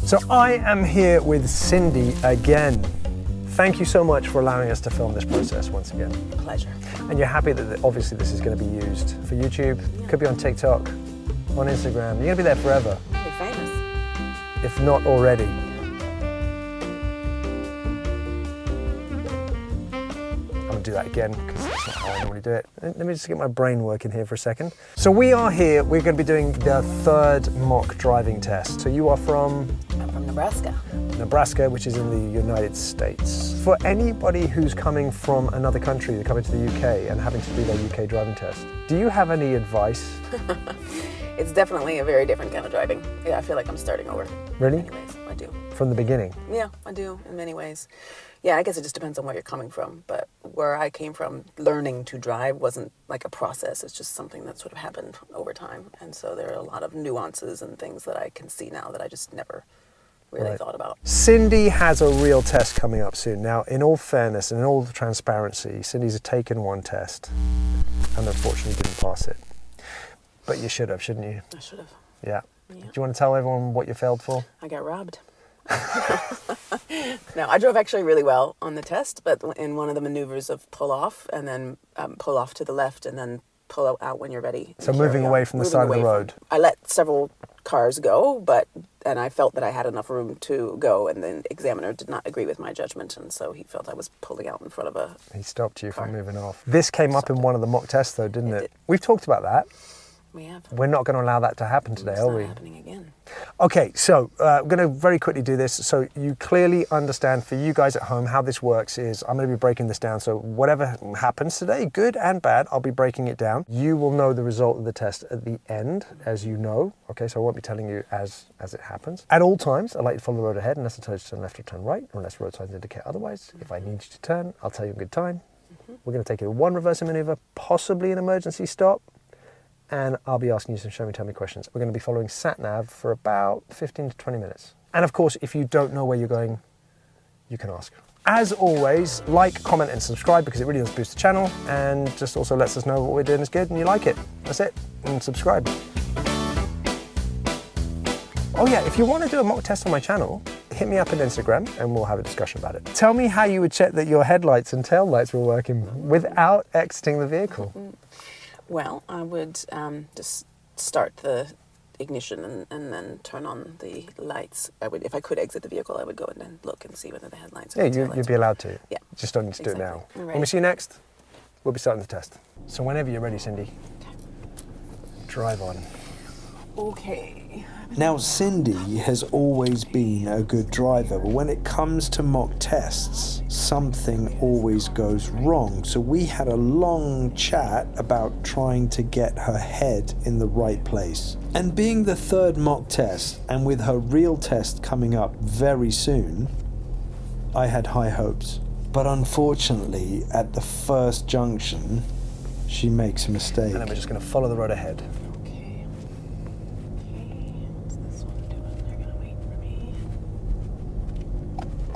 So I am here with Cyndi again. Thank you so much for allowing us to film this process once again. Pleasure. And you're happy that obviously this is going to be used for YouTube, could be on TikTok, on Instagram. You're going to be there forever. You're famous. If not already. I'm going to do that again because that's not how I normally do it. Let me just get my brain working here for a second. So we are here, we're going to be doing the third mock driving test. So you are from? I'm from Nebraska. Nebraska, which is in the United States. For anybody who's coming from another country, they're coming to the UK and having to do their UK driving test, do you have any advice? It's definitely a very different kind of driving. Yeah, I feel like I'm starting over. Really? Anyways, I do. From the beginning? Yeah, I do in many ways. Yeah, I guess it just depends on where you're coming from. But where I came from, learning to drive wasn't like a process. It's just something that sort of happened over time. And so there are a lot of nuances and things that I can see now that I just never really thought about. Cyndi has a real test coming up soon. Now, in all fairness and in all transparency, Cindy's taken one test and unfortunately didn't pass it. But you should have, shouldn't you? I should have. Yeah. Do you want to tell everyone what you failed for? I got robbed. No, I drove actually really well on the test, but in one of the maneuvers of pull off and then pull off to the left and then pull out when you're ready. So moving away from the side of the road. I let several cars go, and I felt that I had enough room to go, and the examiner did not agree with my judgment, and so he felt I was pulling out in front of a He stopped you car. from moving off. This came up in one of the mock tests though, didn't it? We've talked about that. We have. We're not going to allow that to happen today, It's are not we? happening again. Okay, so I'm going to very quickly do this so you clearly understand for you guys at home how this works is I'm going to be breaking this down. So whatever happens today, good and bad, I'll be breaking it down. You will know the result of the test at the end, as you know. Okay, so I won't be telling you as it happens. At all times, I'd like you to follow the road ahead unless I tell you to turn left or turn right, or unless road signs indicate otherwise. If I need you to turn, I'll tell you in good time. We're going to take you to one reversing maneuver, possibly an emergency stop. And I'll be asking you some show me, tell me questions. We're going to be following sat-nav for about 15 to 20 minutes. And of course, if you don't know where you're going, you can ask. As always, like, comment and subscribe because it really does boost the channel and just also lets us know what we're doing is good and you like it. That's it. And subscribe. Oh yeah, if you want to do a mock test on my channel, hit me up on Instagram and we'll have a discussion about it. Tell me how you would check that your headlights and tail lights were working without exiting the vehicle. Well, I would just start the ignition and then turn on the lights. If I could exit the vehicle, I would go and then look and see whether the headlights. Yeah, you'd be allowed to. Yeah. Just don't need to do it now. Right. When we see you next, we'll be starting the test. So whenever you're ready, Cyndi, drive on. Okay. Now, Cyndi has always been a good driver, but when it comes to mock tests, something always goes wrong. So we had a long chat about trying to get her head in the right place. And being the third mock test, and with her real test coming up very soon, I had high hopes. But unfortunately, at the first junction, she makes a mistake. And then we're just going to follow the road ahead.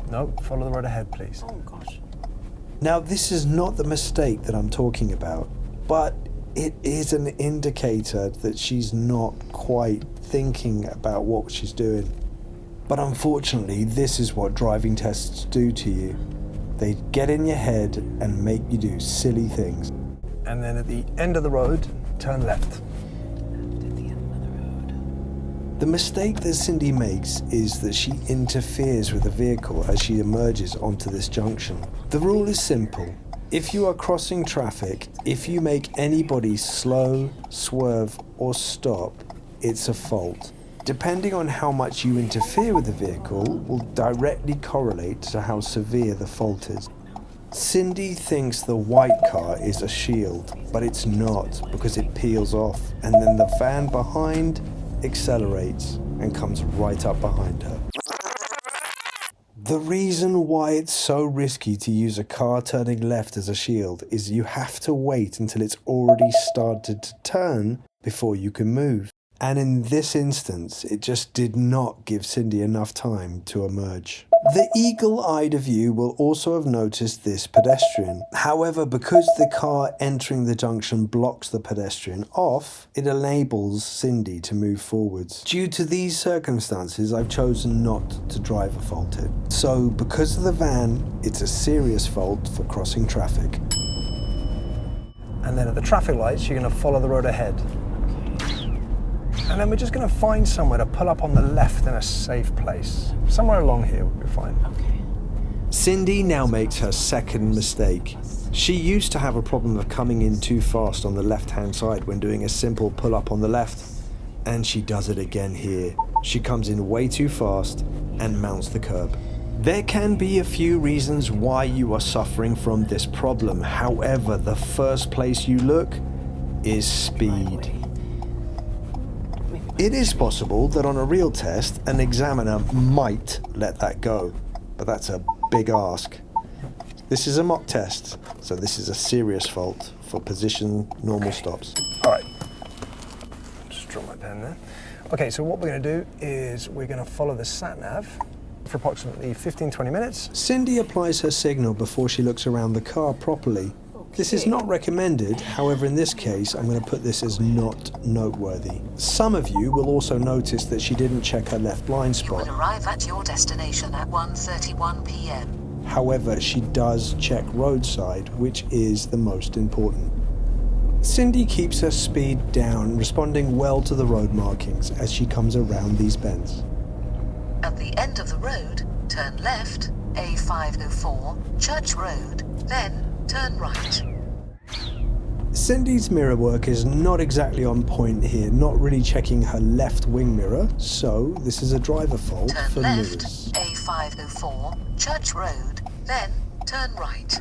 No, follow the road ahead, please. Oh, gosh. Now, this is not the mistake that I'm talking about, but it is an indicator that she's not quite thinking about what she's doing. But unfortunately, this is what driving tests do to you. They get in your head and make you do silly things. And then at the end of the road, turn left. The mistake that Cyndi makes is that she interferes with the vehicle as she emerges onto this junction. The rule is simple. If you are crossing traffic, if you make anybody slow, swerve, or stop, it's a fault. Depending on how much you interfere with the vehicle will directly correlate to how severe the fault is. Cyndi thinks the white car is a shield, but it's not because it peels off, and then the van behind accelerates and comes right up behind her. The reason why it's so risky to use a car turning left as a shield is you have to wait until it's already started to turn before you can move. And in this instance, it just did not give Cyndi enough time to emerge. The eagle-eyed of you will also have noticed this pedestrian. However, because the car entering the junction blocks the pedestrian off, it enables Cyndi to move forwards. Due to these circumstances, I've chosen not to driver fault it. So, because of the van, it's a serious fault for crossing traffic. And then at the traffic lights, you're going to follow the road ahead. And then we're just going to find somewhere to pull up on the left in a safe place. Somewhere along here will be fine. Okay. Cyndi now makes her second mistake. She used to have a problem of coming in too fast on the left-hand side when doing a simple pull-up on the left. And she does it again here. She comes in way too fast and mounts the curb. There can be a few reasons why you are suffering from this problem. However, the first place you look is speed. It is possible that on a real test, an examiner might let that go, but that's a big ask. This is a mock test, so this is a serious fault for position normal stops. All right, just draw my pen there. Okay, so what we're going to do is we're going to follow the sat-nav for approximately 15-20 minutes. Cyndi applies her signal before she looks around the car properly. This is not recommended, however in this case I'm going to put this as not noteworthy. Some of you will also notice that she didn't check her left blind You spot. will arrive at your destination at 1:31 p.m. However, she does check roadside, which is the most important. Cyndi keeps her speed down, responding well to the road markings as she comes around these bends. At the end of the road, turn left, A504, Church Road, then turn right. Cyndi's mirror work is not exactly on point here, not really checking her left wing mirror, so this is a driver fault Turn for left, mirrors. A504, Church Road, then turn right.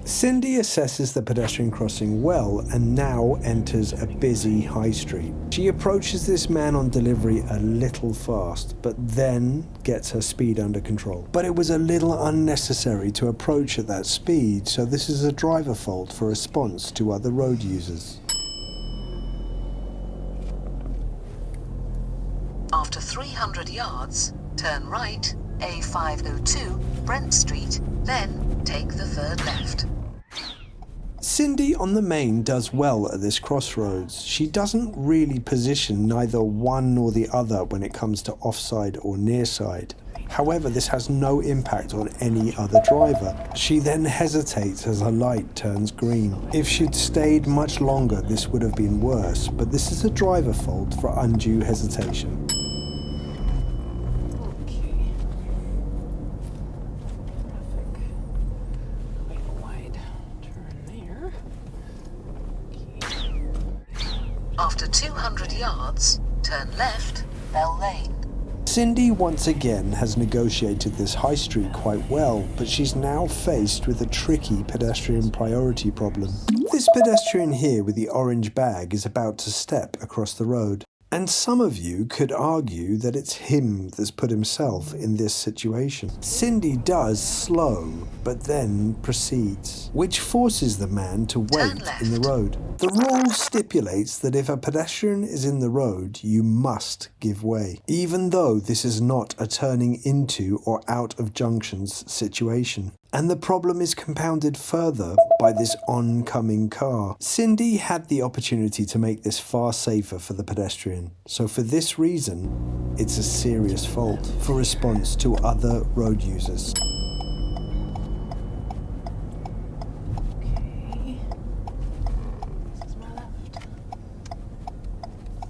Cyndi assesses the pedestrian crossing well and now enters a busy high street. She approaches this man on delivery a little fast, but then gets her speed under control. But it was a little unnecessary to approach at that speed, so this is a driver fault for response to other road users. After 300 yards, turn right, A502, Brent Street, then take the third left. Cyndi on the main does well at this crossroads. She doesn't really position neither one nor the other when it comes to offside or near side. However, this has no impact on any other driver. She then hesitates as her light turns green. If she'd stayed much longer, this would have been worse, but this is a driver fault for undue hesitation. After 200 yards, turn left, Bell Lane. Cyndi once again has negotiated this high street quite well, but she's now faced with a tricky pedestrian priority problem. This pedestrian here with the orange bag is about to step across the road. And some of you could argue that it's him that's put himself in this situation. Cyndi does slow, but then proceeds, which forces the man to wait in the road. The rule stipulates that if a pedestrian is in the road, you must give way, even though this is not a turning into or out of junctions situation. And the problem is compounded further by this oncoming car. Cyndi had the opportunity to make this far safer for the pedestrian. So for this reason, it's a serious fault for response to other road users.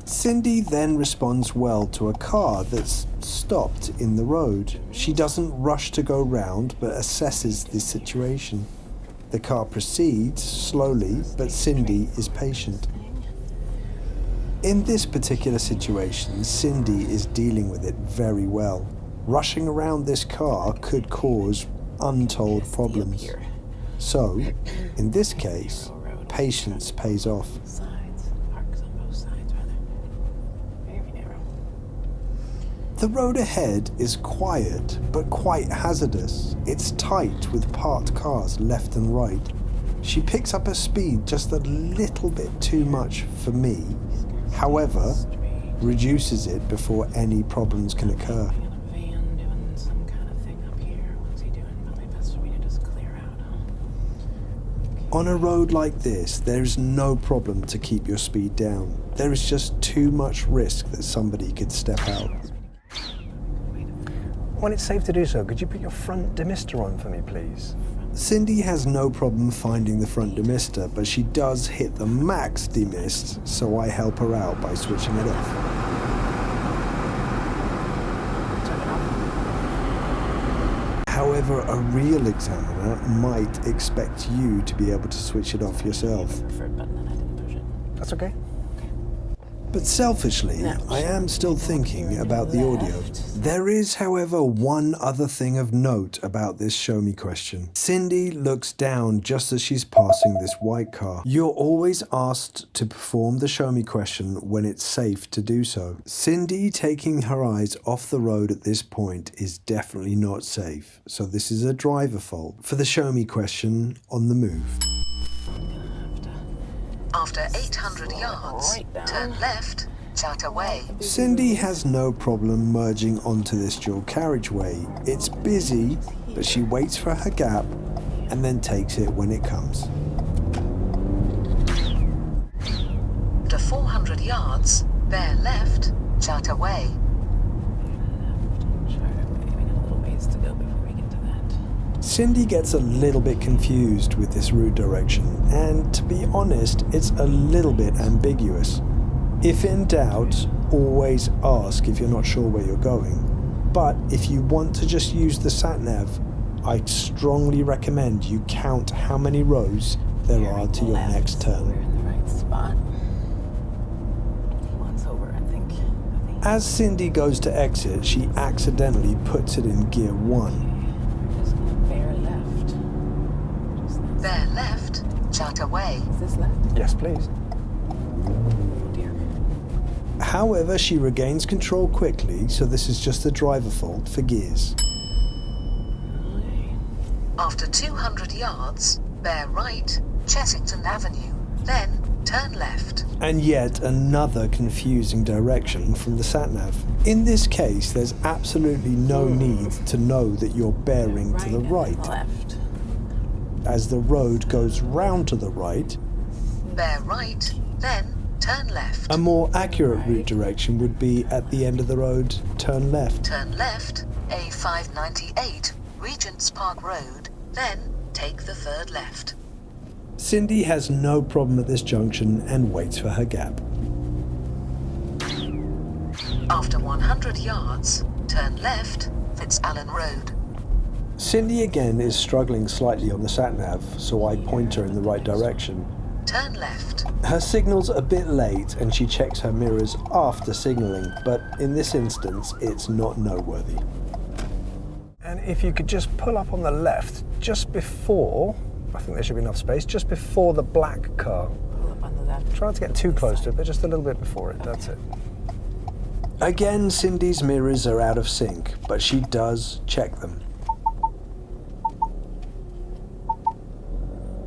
Cyndi then responds well to a car that's stopped in the road. She doesn't rush to go round, but assesses the situation. The car proceeds slowly, but Cyndi is patient. In this particular situation, Cyndi is dealing with it very well. Rushing around this car could cause untold problems. So, in this case, patience pays off. The road ahead is quiet, but quite hazardous. It's tight with parked cars left and right. She picks up her speed just a little bit too much for me, however, reduces it before any problems can occur. On a road like this, there is no problem to keep your speed down. There is just too much risk that somebody could step out. When it's safe to do so, could you put your front demister on for me, please? Cyndi has no problem finding the front demister, but she does hit the max demist, so I help her out by switching it off. However, a real examiner might expect you to be able to switch it off yourself. That's okay. But selfishly, I am still thinking about the audio. There is, however, one other thing of note about this show me question. Cyndi looks down just as she's passing this white car. You're always asked to perform the show me question when it's safe to do so. Cyndi taking her eyes off the road at this point is definitely not safe, so this is a driver fault. For the show me question, on the move. After 800 yards, turn left, out away. Cyndi has no problem merging onto this dual carriageway. It's busy, but she waits for her gap and then takes it when it comes. After 400 yards, bear left, out away. Cyndi gets a little bit confused with this route direction, and to be honest, it's a little bit ambiguous. If in doubt, always ask if you're not sure where you're going. But if you want to just use the sat-nav, I strongly recommend you count how many rows there are to your next turn. We're in the right spot. One's over, I think. As Cyndi goes to exit, she accidentally puts it in gear 1. Bear left, out away. Is this left? Yes, please. Oh dear. However, she regains control quickly, so this is just a driver fault for gears. After 200 yards, bear right, Chessington Avenue, then turn left. And yet another confusing direction from the sat-nav. In this case, there's absolutely no need to know that you're bearing to the right. Left. As the road goes round to the right, Bear right, then turn left. a more accurate route direction would be at the end of the road, turn left. Turn left, A598, Regent's Park Road, then take the third left. Cyndi has no problem at this junction and waits for her gap. After 100 yards, turn left, Fitzallen Road. Cyndi again is struggling slightly on the sat-nav, so I point her in the right direction. Turn left. Her signal's a bit late and she checks her mirrors after signalling, but in this instance, it's not noteworthy. And if you could just pull up on the left, just before, I think there should be enough space, just before the black car. Pull up on the left. Try not to get too close to it, but just a little bit before it, that's it. Again, Cyndi's mirrors are out of sync, but she does check them.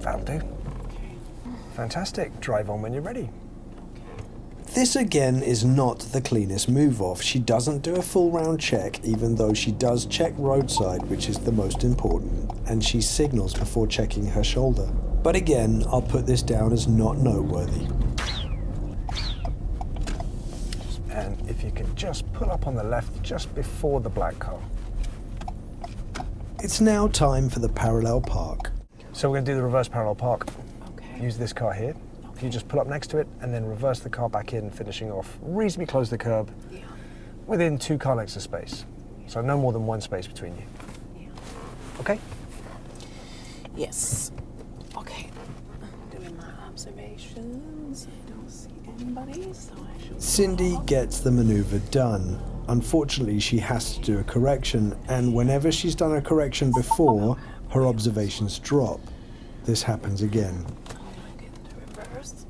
That'll do. Fantastic. Drive on when you're ready. This again is not the cleanest move off. She doesn't do a full round check, even though she does check roadside, which is the most important, and she signals before checking her shoulder. But again, I'll put this down as not noteworthy. And if you could just pull up on the left just before the black car. It's now time for the parallel park. So we're going to do the reverse parallel park. Okay. Use this car here. You just pull up next to it and then reverse the car back in, finishing off reasonably close to the curb, within 2 car lengths of space. So no more than 1 space between you. Yeah. Okay? Yes. Okay. Doing my observations. I don't see anybody, so I should. Cyndi gets the maneuver done. Unfortunately, she has to do a correction, and whenever she's done a correction before, her observations drop. This happens again. Get into reverse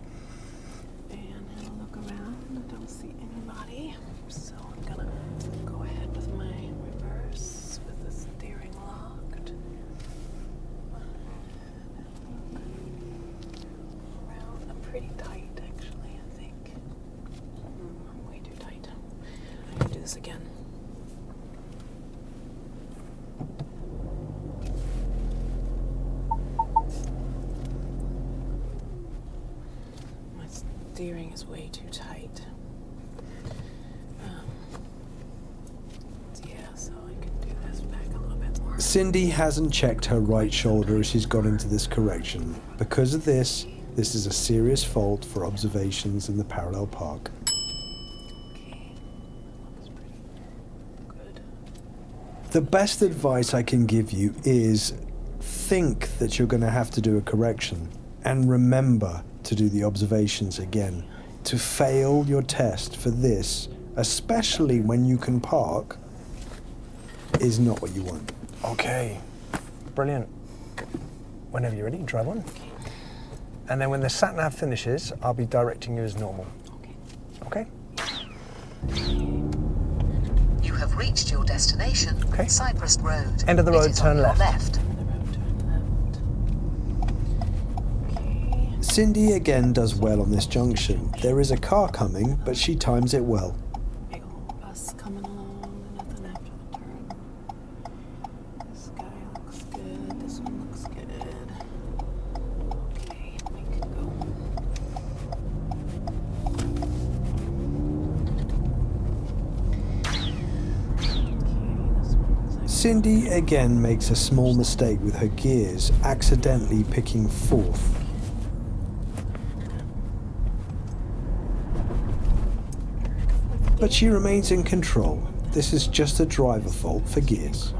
and have a look around. I don't see anybody, so I'm gonna go ahead with my reverse with the steering locked. this again. My steering is way too tight. Yeah, so I can do this back a little bit more. Cyndi hasn't checked her right shoulder as she's got into this correction. Because of this is a serious fault for observations in the parallel park. Okay, looks pretty good. The best advice I can give you is think that you're going to have to do a correction and remember to do the observations again. To fail your test for this, especially when you can park, is not what you want. Okay, brilliant. Whenever you're ready, drive on. And then when the sat-nav finishes, I'll be directing you as normal. Okay? You have reached your destination, Okay. Cypress Road. End of the road, It is turn on your left. left. Cyndi again does well on this junction. There is a car coming, but she times it well. Big old bus coming along, nothing after the turn. This guy looks good, this one looks good. Okay, we can go. Cyndi again makes a small mistake with her gears, accidentally picking fourth. But she remains in control. This is just a driver fault for gears.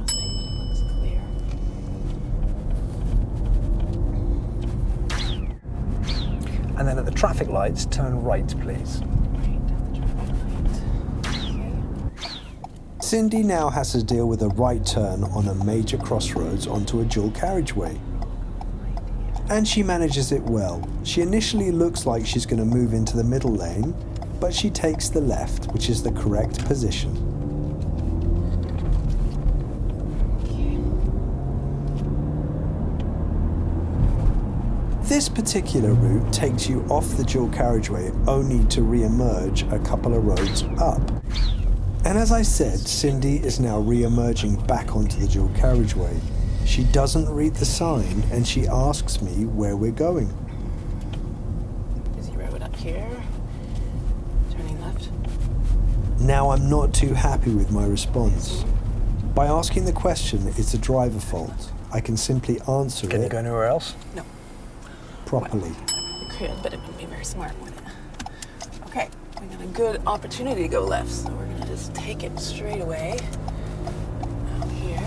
And then at the traffic lights, turn right, please. Cyndi now has to deal with a right turn on a major crossroads onto a dual carriageway. And she manages it well. She initially looks like she's going to move into the middle lane, but she takes the left, which is the correct position. This particular route takes you off the dual carriageway only to re-emerge a couple of roads up. And as I said, Cyndi is now re-emerging back onto the dual carriageway. She doesn't read the sign and she asks me where we're going. Busy road up here. Turning left. Now I'm not too happy with my response. By asking the question, it's a driver fault. I can simply answer Can you it go anywhere else? No. properly. You could, but it wouldn't be very smart, would it? Okay, we got a good opportunity to go left, so we're gonna just take it straight away. Out here.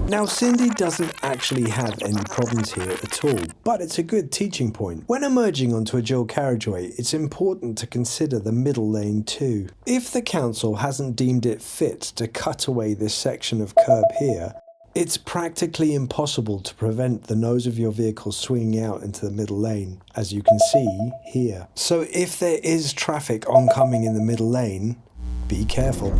Now, Cyndi doesn't actually have any problems here at all, but it's a good teaching point. When emerging onto a dual carriageway, it's important to consider the middle lane too. If the council hasn't deemed it fit to cut away this section of curb here, it's practically impossible to prevent the nose of your vehicle swinging out into the middle lane, as you can see here. So if there is traffic oncoming in the middle lane, be careful.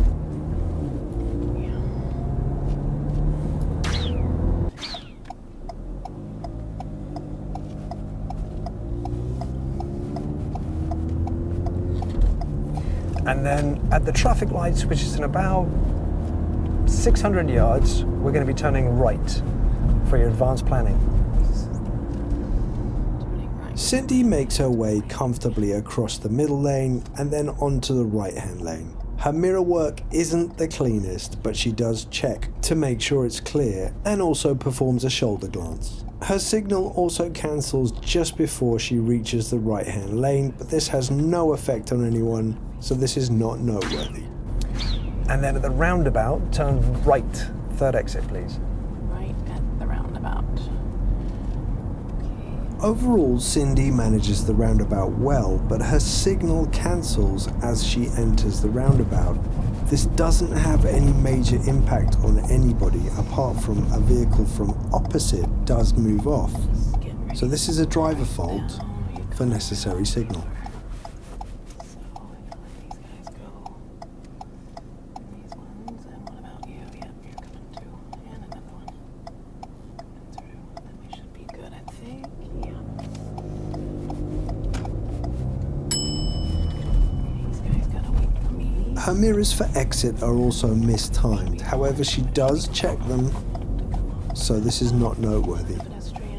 And then at the traffic lights, which is in about 600 yards, we're going to be turning right for your advanced planning. Turning right. Cyndi makes her way comfortably across the middle lane and then onto the right-hand lane. Her mirror work isn't the cleanest, but she does check to make sure it's clear and also performs a shoulder glance. Her signal also cancels just before she reaches the right-hand lane, but this has no effect on anyone, so this is not noteworthy. And then at the roundabout, turn right, third exit, please. Right at the roundabout. Overall, Cyndi manages the roundabout well, but her signal cancels as she enters the roundabout. This doesn't have any major impact on anybody apart from a vehicle from opposite does move off. So this is a driver fault for necessary signal. Her mirrors for exit are also mistimed. However, she does check them, so this is not noteworthy. Pedestrian.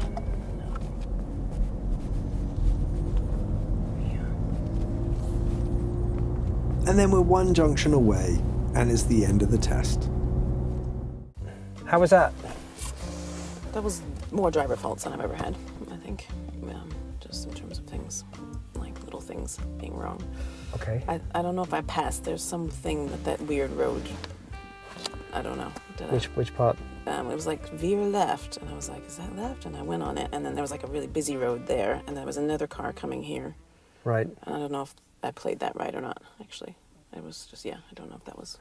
And then we're one junction away, and it's the end of the test. How was that? That was more driver faults than I've ever had, I think. Just in terms of things, like little things being wrong. Okay. I don't know if I passed. There's something that weird road. I don't know. Which part? It was like veer left, and I was like, is that left? And I went on it, and then there was like a really busy road there, and there was another car coming here. Right. And I don't know if I played that right or not, actually. It was just, I don't know if that was...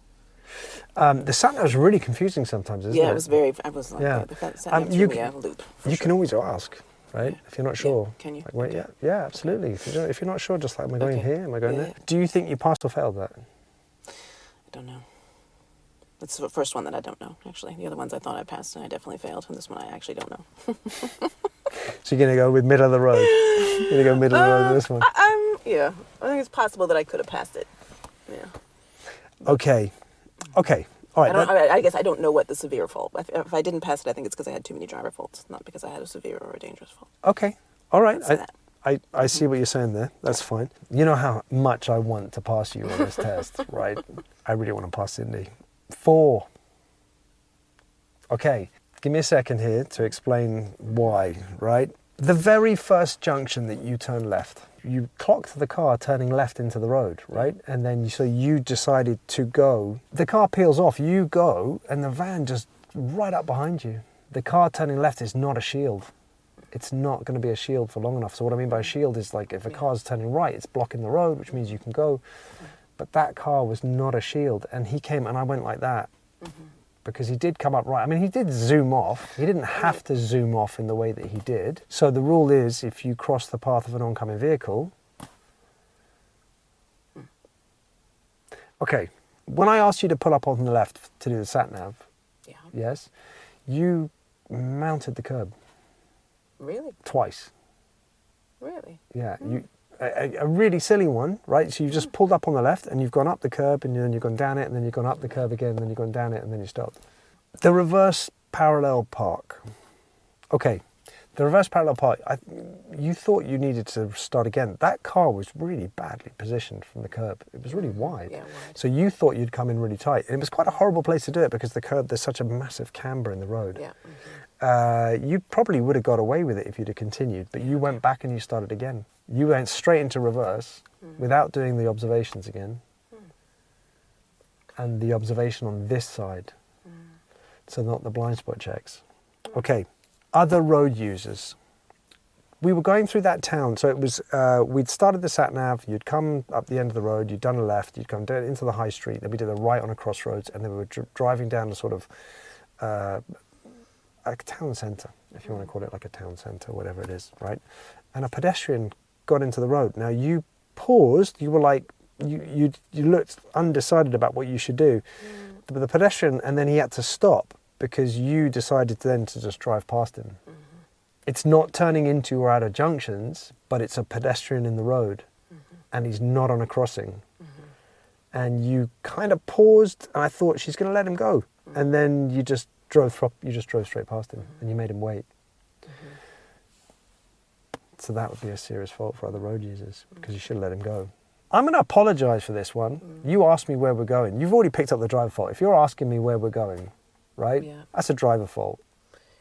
The sat-nav is really confusing sometimes, isn't it? Yeah, it was very... I was like, Yeah. that sat-nav threw me a loop. You can always ask, right? Yeah. If you're not sure. Yeah. Can you? Like, wait, Okay. yeah, absolutely. If you're not sure, just like, am I going Okay. here? Am I going Yeah, there? yeah. Do you think you passed or failed that? I don't know. That's the first one that I don't know, actually. The other ones I thought I passed, and I definitely failed. And this one I actually don't know. So you're going to go with middle of the road? You're going to go middle of the road with this one? Yeah. I think it's possible that I could have passed it. Yeah. Okay. All right. I guess I don't know what the severe fault. If I didn't pass it, I think it's because I had too many driver faults, not because I had a severe or a dangerous fault. Okay. All right. Let's say that. I see what you're saying there. That's fine. You know how much I want to pass you on this test, right? I really want to pass Cyndi. 4. Okay. Give me a second here to explain why, right? The very first junction that you turn left, you clocked the car turning left into the road, right? And then so you decided to go. The car peels off, you go, and the van just right up behind you. The car turning left is not a shield. It's not going to be a shield for long enough. So what I mean by a shield is like if a car's turning right, it's blocking the road, which means you can go. But that car was not a shield. And he came and I went like that. Because he did come up right. I mean, he did zoom off. He didn't have to zoom off in the way that he did. So the rule is if you cross the path of an oncoming vehicle... Okay, when I asked you to pull up on the left to do the sat-nav, yes, you mounted the curb. Really? Twice. Really? Yeah, a really silly one, right? So you just pulled up on the left and you've gone up the curb and then you've gone down it and then you've gone up the curb again and then you've gone down it and then you stopped. The reverse parallel park. Okay, the reverse parallel park, you thought you needed to start again. That car was really badly positioned from the curb. It was really wide. Yeah, wide. So you thought you'd come in really tight. And it was quite a horrible place to do it because the curb, there's such a massive camber in the road. Yeah. You probably would have got away with it if you'd have continued, but you went back and you started again. You went straight into reverse without doing the observations again. And the observation on this side. So not the blind spot checks. Okay, other road users. We were going through that town, so it was, we'd started the sat-nav, you'd come up the end of the road, you'd done a left, you'd come down into the high street, then we did a right on a crossroads, and then we were driving down a sort of, a town centre, if you want to call it like a town centre, whatever it is, right? And a pedestrian got into the road. Now you paused, you were like, you looked undecided about what you should do. But the pedestrian, and then he had to stop because you decided then to just drive past him. It's not turning into or out of junctions, but it's a pedestrian in the road and he's not on a crossing. And you kind of paused and I thought she's going to let him go. And then you just drove straight past him and you made him wait. So that would be a serious fault for other road users because you should have let him go. I'm going to apologise for this one. You asked me where we're going. You've already picked up the driver fault. If you're asking me where we're going, right, that's a driver fault,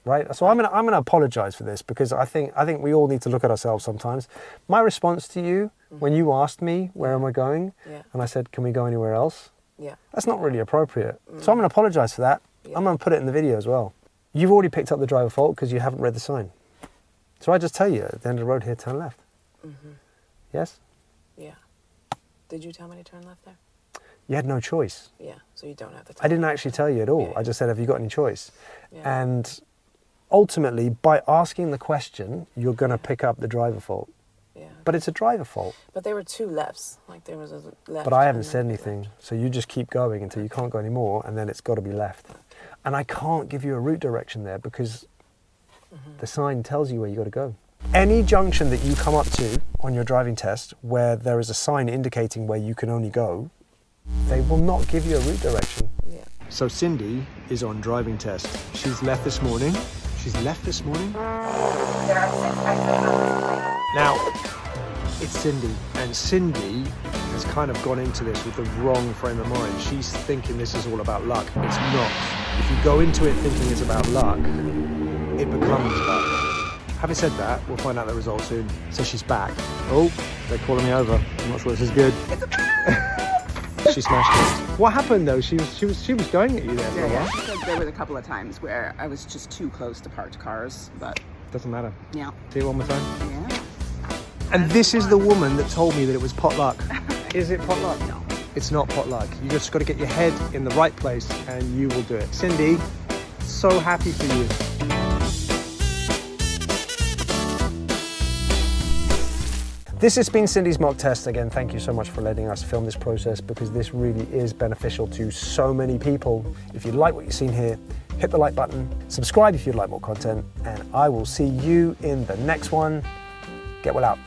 right? So I'm going to apologise for this because I think we all need to look at ourselves sometimes. My response to you when you asked me where am I going, and I said, can we go anywhere else? That's not really appropriate. So I'm going to apologise for that. I'm going to put it in the video as well. You've already picked up the driver fault because you haven't read the sign. So I just tell you, at the end of the road here, turn left. Yes? Yeah. Did you tell me to turn left there? You had no choice. Yeah, so you don't have to tell I didn't actually tell you at all. I just said, have you got any choice? And ultimately, by asking the question, you're going to pick up the driver fault. But it's a driver fault. But there were 2 lefts. Like there was a left. But I haven't said anything. So you just keep going until you can't go anymore, and then it's got to be left. And I can't give you a route direction there because the sign tells you where you got to go. Any junction that you come up to on your driving test where there is a sign indicating where you can only go, They will not give you a route direction. Yeah. So Cyndi is on driving test. She's left this morning. Now, it's Cyndi, and Cyndi has kind of gone into this with the wrong frame of mind. She's thinking this is all about luck. It's not. If you go into it thinking it's about luck, it becomes luck. Having said that, we'll find out the result soon. So she's back. Oh, they're calling me over. I'm not sure this is good. She smashed it. What happened though? She was going at you there for a while. She said there was a couple of times where I was just too close to parked cars, but Doesn't matter. yeah. See it one more time. Yeah. And this is the woman that told me that it was potluck. Is it potluck? No. It's not potluck. You just got to get your head in the right place and you will do it. Cyndi, so happy for you. This has been Cyndi's mock test. Again, thank you so much for letting us film this process because this really is beneficial to so many people. If you like what you've seen here, hit the like button, subscribe if you'd like more content, and I will see you in the next one. Get well out.